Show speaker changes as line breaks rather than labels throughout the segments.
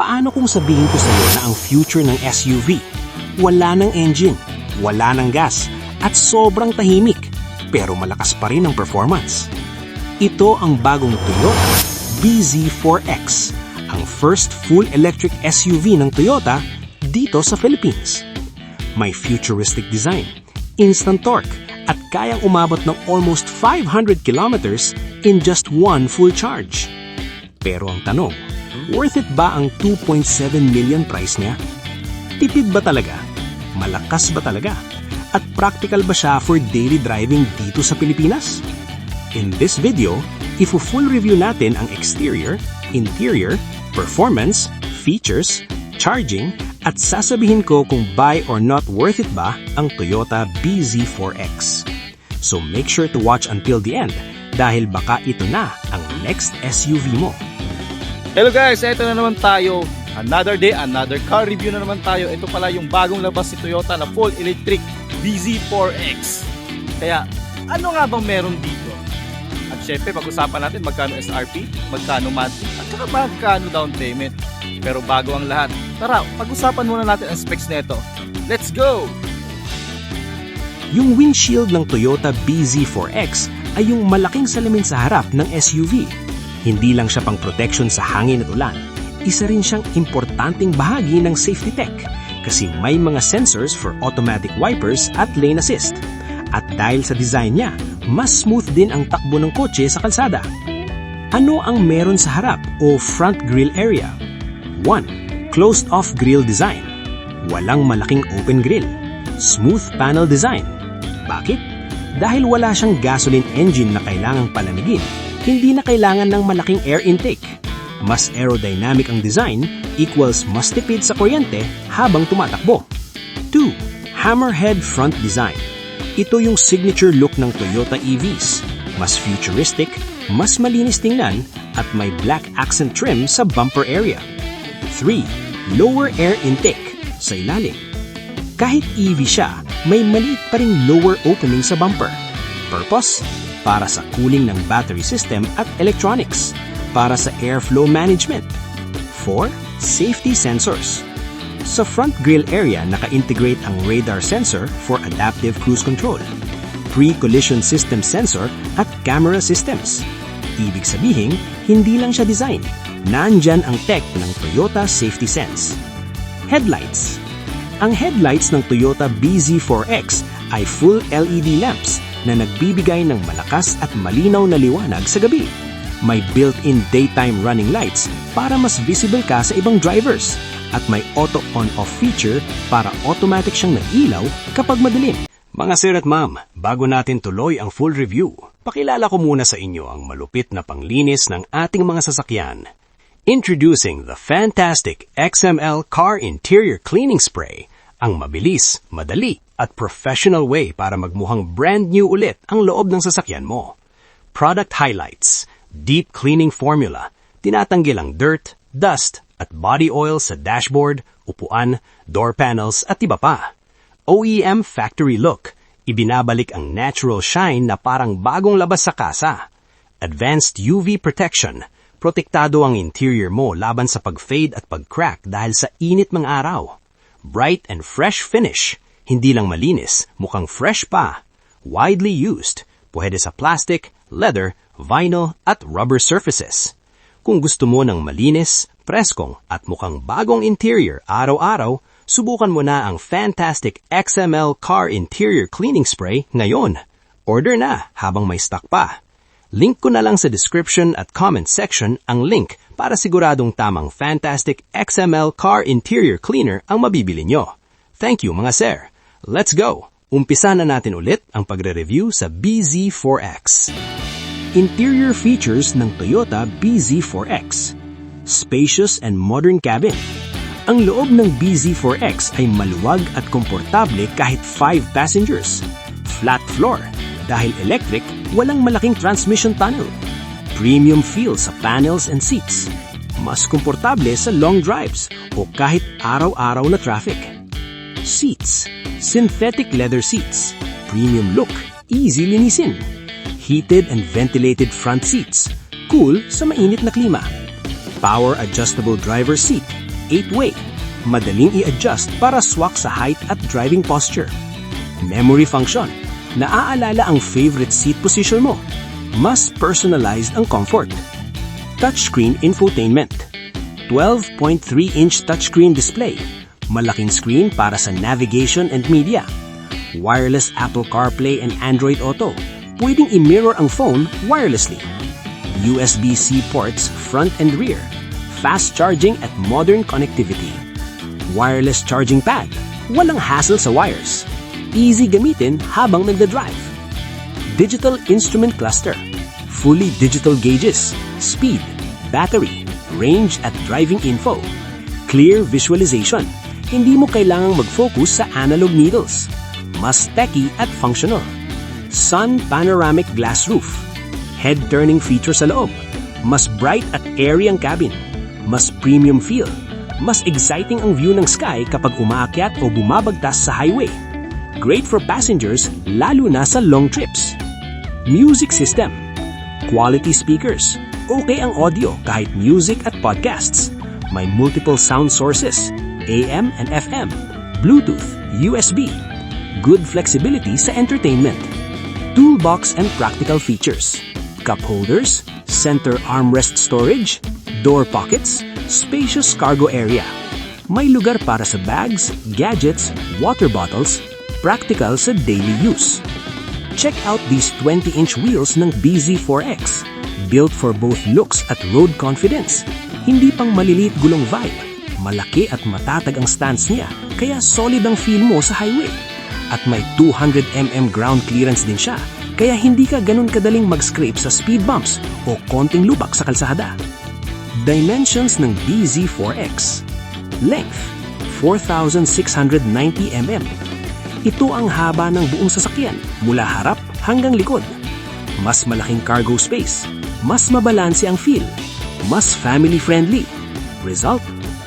Paano kung sabihin ko sa iyo na ang future ng SUV, wala ng engine, wala ng gas, at sobrang tahimik, pero malakas pa rin ang performance? Ito ang bagong Toyota BZ4X, ang first full electric SUV ng Toyota dito sa Philippines. May futuristic design, instant torque, at kayang umabot ng almost 500 kilometers in just one full charge. Pero ang tanong, worth it ba ang 2.7 million price niya? Tipid ba talaga? Malakas ba talaga? At practical ba siya for daily driving dito sa Pilipinas? In this video, ifo-full review natin ang exterior, interior, performance, features, charging, at sasabihin ko kung buy or not worth it ba ang Toyota BZ4X. So make sure to watch until the end dahil baka ito na ang next SUV mo.
Hello guys, ito na naman tayo. Another day, another car review na naman tayo. Ito pala yung bagong labas ni Toyota na full electric BZ4X. Kaya ano nga bang meron dito? At syempre pag-usapan natin magkano SRP, magkano monthly, at saka magkano down payment. Pero bago ang lahat, tara, pag-usapan muna natin ang specs nito. Let's go!
Yung windshield ng Toyota BZ4X ay yung malaking salamin sa harap ng SUV. Hindi lang siya pang protection sa hangin at ulan, isa rin siyang importanteng bahagi ng safety tech kasi may mga sensors for automatic wipers at lane assist. At dahil sa design niya, mas smooth din ang takbo ng kotse sa kalsada. Ano ang meron sa harap o front grille area? 1. Closed-off grille design. Walang malaking open grille. Smooth panel design. Bakit? Dahil wala siyang gasoline engine na kailangang palamigin, hindi na kailangan ng malaking air intake. Mas aerodynamic ang design equals mas tipid sa kuryente habang tumatakbo. 2. Hammerhead front design. Ito yung signature look ng Toyota EVs. Mas futuristic, mas malinis tingnan, at may black accent trim sa bumper area. 3. Lower air intake sa ilalim. Kahit EV siya, may maliit pa ring lower opening sa bumper. Purpose? Para sa cooling ng battery system at electronics. Para sa airflow management. 4. Safety sensors. Sa front grille area, naka-integrate ang radar sensor for adaptive cruise control, pre-collision system sensor at camera systems. Ibig sabihin, hindi lang siya design. Nandyan ang tech ng Toyota Safety Sense. Headlights. Ang headlights ng Toyota BZ4X ay full LED lamps na nagbibigay ng malakas at malinaw na liwanag sa gabi. May built-in daytime running lights para mas visible ka sa ibang drivers. At may auto on-off feature para automatic siyang nag-ilaw kapag madilim. Mga sir at ma'am, bago natin tuloy ang full review, pakilala ko muna sa inyo ang malupit na panglinis ng ating mga sasakyan. Introducing the fantastic XML Car Interior Cleaning Spray, ang mabilis, madali, at professional way para magmukhang brand new ulit ang loob ng sasakyan mo. Product highlights, deep cleaning formula, tinatanggal ang dirt, dust, at body oil sa dashboard, upuan, door panels at iba pa. OEM factory look, ibinabalik ang natural shine na parang bagong labas sa kasa. Advanced UV protection, protektado ang interior mo laban sa pag-fade at pag-crack dahil sa init ng araw. Bright and fresh finish, hindi lang malinis, mukhang fresh pa. Widely used, pwede sa plastic, leather, vinyl at rubber surfaces. Kung gusto mo ng malinis, preskong at mukhang bagong interior araw-araw, subukan mo na ang fantastic XML Car Interior Cleaning Spray ngayon. Order na habang may stock pa. Link ko na lang sa description at comment section ang link para siguradong tamang fantastic XML Car Interior Cleaner ang mabibili nyo. Thank you mga sir. Let's go! Umpisa na natin ulit ang pagre-review sa BZ4X. Interior features ng Toyota BZ4X. Spacious and modern cabin. Ang loob ng BZ4X ay maluwag at komportable kahit 5 passengers. Flat floor. Dahil electric, walang malaking transmission tunnel. Premium feel sa panels and seats. Mas komportable sa long drives o kahit araw-araw na traffic. Seats. Synthetic leather seats. Premium look. Easy linisin. Heated and ventilated front seats. Cool sa mainit na klima. Power adjustable driver seat. 8-way. Madaling i-adjust para swak sa height at driving posture. Memory function. Naaalala ang favorite seat position mo. Mas personalized ang comfort. Touchscreen infotainment. 12.3-inch touchscreen display. Malaking screen para sa navigation and media. Wireless Apple CarPlay and Android Auto. Pwedeng i-mirror ang phone wirelessly. USB-C ports front and rear. Fast charging at modern connectivity. Wireless charging pad. Walang hassle sa wires. Easy gamitin habang nagda-drive. Digital instrument cluster. Fully digital gauges, speed, battery, range at driving info. Clear visualization. Hindi mo kailangang mag-focus sa analog needles. Mas techy at functional. Sun panoramic glass roof. Head-turning feature sa loob. Mas bright at airy ang cabin. Mas premium feel. Mas exciting ang view ng sky kapag umaakyat o bumabagtas sa highway. Great for passengers, lalo na sa long trips. Music system. Quality speakers. Okay ang audio kahit music at podcasts. May multiple sound sources. AM and FM. Bluetooth, USB. Good flexibility sa entertainment. Toolbox and practical features. Cup holders, center armrest storage, door pockets, spacious cargo area. May lugar para sa bags, gadgets, water bottles, practical sa daily use. Check out these 20-inch wheels ng BZ4X. Built for both looks at road confidence. Hindi pang maliliit gulong vibe. Malaki at matatag ang stance niya, kaya solid ang feel mo sa highway. At may 200mm ground clearance din siya, kaya hindi ka ganun kadaling mag-scrape sa speed bumps o konting lubak sa kalsada. Dimensions ng BZ4X. Length, 4,690mm. Ito ang haba ng buong sasakyan mula harap hanggang likod. Mas malaking cargo space, mas mabalanse ang feel, mas family-friendly. Result,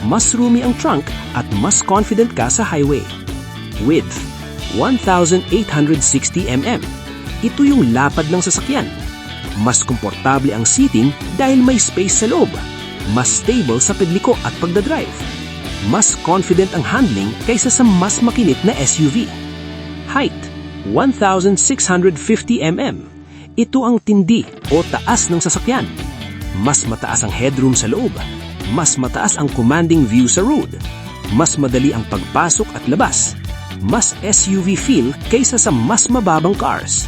mas roomy ang trunk at mas confident ka sa highway. Width, 1,860mm. Ito yung lapad ng sasakyan. Mas komportable ang seating dahil may space sa loob. Mas stable sa pagliko at pagdadrive. Mas confident ang handling kaysa sa mas makinit na SUV. Height, 1,650mm. Ito ang tindi o taas ng sasakyan. Mas mataas ang headroom sa loob. Mas mataas ang commanding view sa road. Mas madali ang pagpasok at labas. Mas SUV feel kaysa sa mas mababang cars.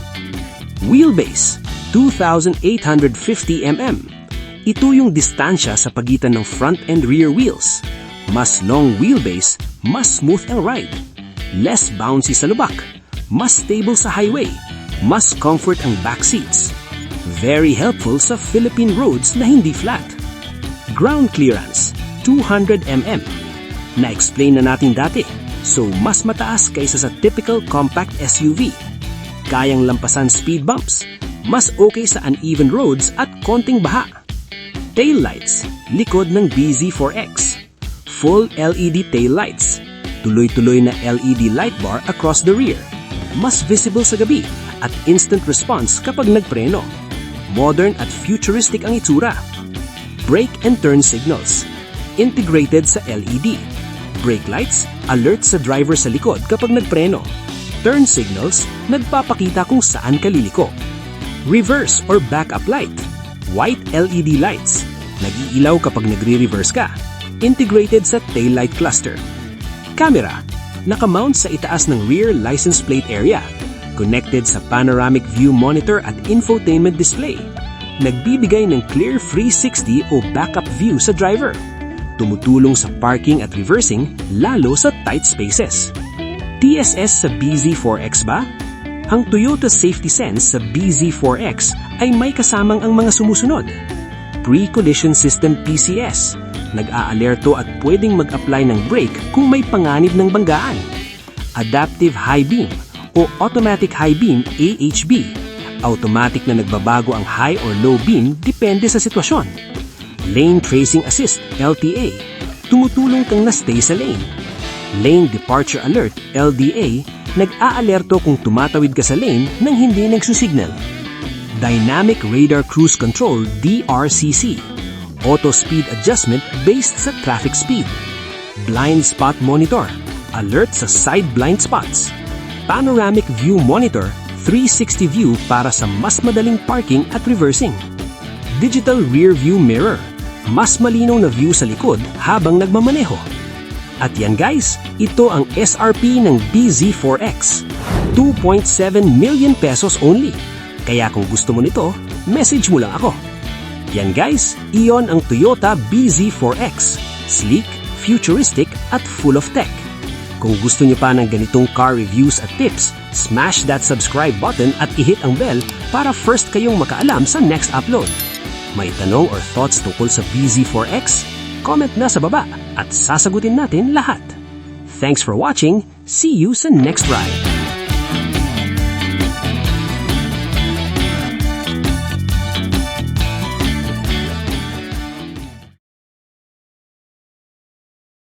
Wheelbase, 2,850mm. Ito yung distansya sa pagitan ng front and rear wheels. Mas long wheelbase, mas smooth ang ride. Less bouncy sa lubak. Mas stable sa highway. Mas comfort ang back seats. Very helpful sa Philippine roads na hindi flat. Ground clearance, 200mm. Na-explain na natin dati, so mas mataas kaysa sa typical compact SUV. Kayang lampasan speed bumps, mas okay sa uneven roads at konting baha. Tail lights, likod ng BZ4X. Full LED tail lights. Tuloy-tuloy na LED light bar across the rear. Mas visible sa gabi at instant response kapag nagpreno. Modern at futuristic ang itsura. Brake and turn signals. Integrated sa LED. Brake lights, alert sa driver sa likod kapag nagpreno. Turn signals, nagpapakita kung saan ka liliko. Reverse or backup light. White LED lights. Nag-iilaw kapag nagre-reverse ka. Integrated sa taillight cluster. Camera. Nakamount sa itaas ng rear license plate area. Connected sa panoramic view monitor at infotainment display. Nagbibigay ng clear 360 o backup view sa driver. Tumutulong sa parking at reversing lalo sa tight spaces. TSS sa BZ4X ba? Ang Toyota Safety Sense sa BZ4X ay may kasamang ang mga sumusunod. Pre-collision system PCS. Nag-aalerto at pwedeng mag-apply ng brake kung may panganib ng banggaan. Adaptive High Beam o Automatic High Beam AHB. Automatic na nagbabago ang high or low beam depende sa sitwasyon. Lane Tracing Assist LTA. Tumutulong kang na-stay sa lane. Lane Departure Alert LDA. Nag-aalerto kung tumatawid ka sa lane nang hindi nagsusignal. Dynamic Radar Cruise Control DRCC. Auto speed adjustment based sa traffic speed. blind spot monitor, alert sa side blind spots, panoramic view monitor, 360 view para sa mas madaling parking at reversing, digital rear view mirror, mas malinaw na view sa likod habang nagmamaneho. At yan guys, ito ang SRP ng BZ4X. 2.7 million pesos only. Kaya kung gusto mo nito, message mo lang ako. Yan guys, iyon ang Toyota BZ4X. Sleek, futuristic at full of tech. Kung gusto niyo pa ng ganitong car reviews at tips, smash that subscribe button at i-hit ang bell para first kayong makaalam sa next upload. May tanong or thoughts tungkol sa BZ4X? Comment na sa baba at sasagutin natin lahat. Thanks for watching. See you sa next ride.